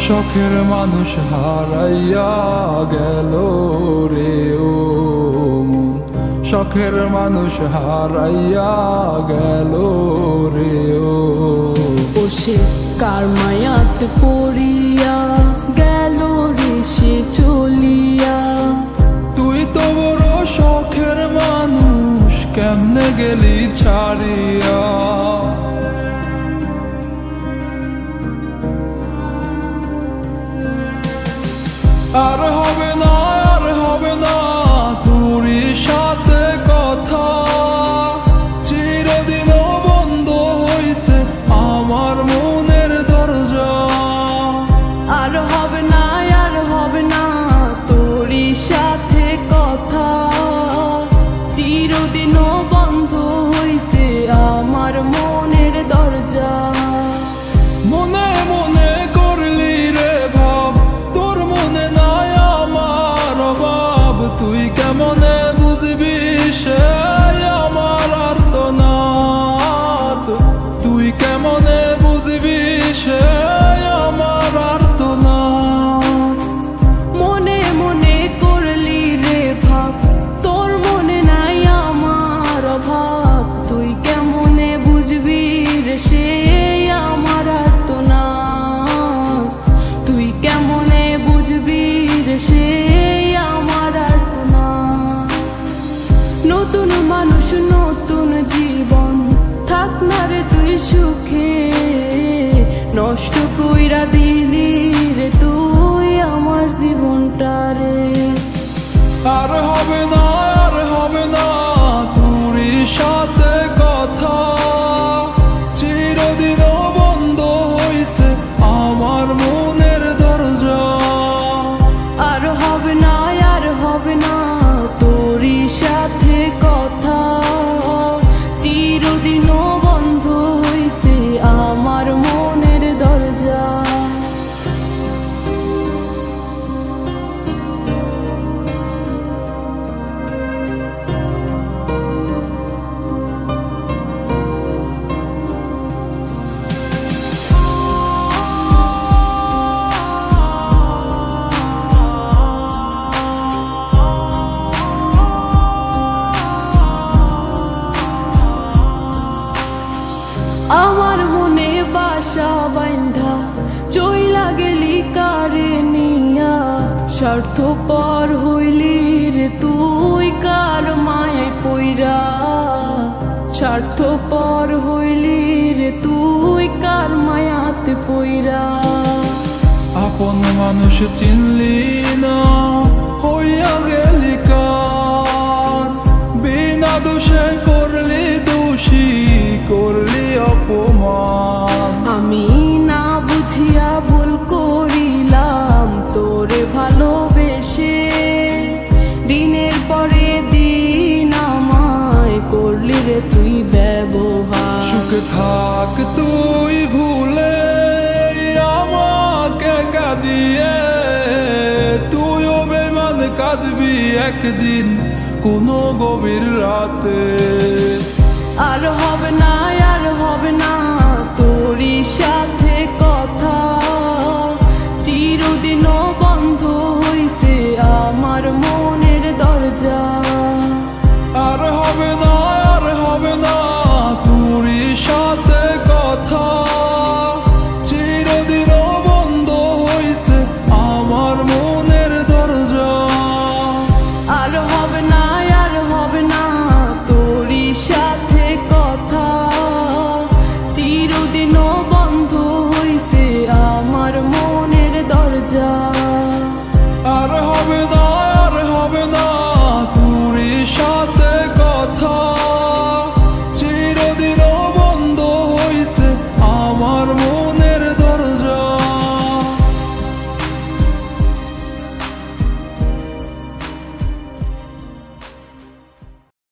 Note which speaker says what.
Speaker 1: শখের মানুষ হারাইয়া গেল রে ও মন, শখের মানুষ হারাইয়া গেল রে ও।
Speaker 2: সে কার মায়াত পড়িয়া গেল রে সে চলিয়া।
Speaker 1: তুই তো বড় শখের মানুষ, কেমনে গেলি ছাড়িয়া। আর হবে না, আর হবে না তোরই সাথে কথা, চিরদিন বন্ধ হইছে আমার মনের দরজা।
Speaker 2: আর হবে না, আর হবে না তোরই সাথে কথা, চিরদিনও বন্ধ হইছে আমার মনের দরজা।
Speaker 1: মনে মনে করলি রে ভাব, তোর মনে নাই আমার অভাব। তুই কেমনে বুঝবি সে আমার আর্তনাদ, তুই কেমনে বুঝবি সে আমার আর্তনাদ।
Speaker 2: মনে মনে করলি রে ভাব, তোর মনে নাই আমার অভাব। তুই কেমনে বুঝবি রে সে আমার আর্তনাদ, তুই কেমনে বুঝবি রে সে আমার আর্তনাদ। নতুন মানুষ নতুন জীবন, থাক না রে তুই সুখে, নষ্ট কইরা দিলি রে তুই আমার জীবনটা রে।
Speaker 1: আর হবে না, আর হবে না তোরই সাথে কথা, চিরদিন বন্ধ হইছে আমার মনের দরজা।
Speaker 2: আর হবে না, আর হবে না তোরই সাথে কথা, চিরদিনও বন্ধ হইছে আমার মনের দরজা। আমার মনে বাসা বাইন্ধা চইলা গেলি কারে নিয়া, স্বার্থপর হইলি রে তুই কার মায়ায় পইরা। স্বার্থপর হইলি রে তুই কার মায়াতে পইরা।
Speaker 1: আপন মানুষ চিনলি না, হইয়া গেলি কার। বিনা দোষে করলি দোষী, করলি অপমান।
Speaker 2: আমি না বুঝিয়া ভুল করিলাম তোরে ভালোবেসে, দিনের পরে দিন আমায় করলি রে তুই ব্যবহার।
Speaker 1: সুখে থাক তুই ভুলে আমাকে কাঁদিয়ে, তুইও বেমান কাঁদবি একদিন কোনো গভীর রাতে।
Speaker 2: আর হবে না, আর হবে না তোরই সাথে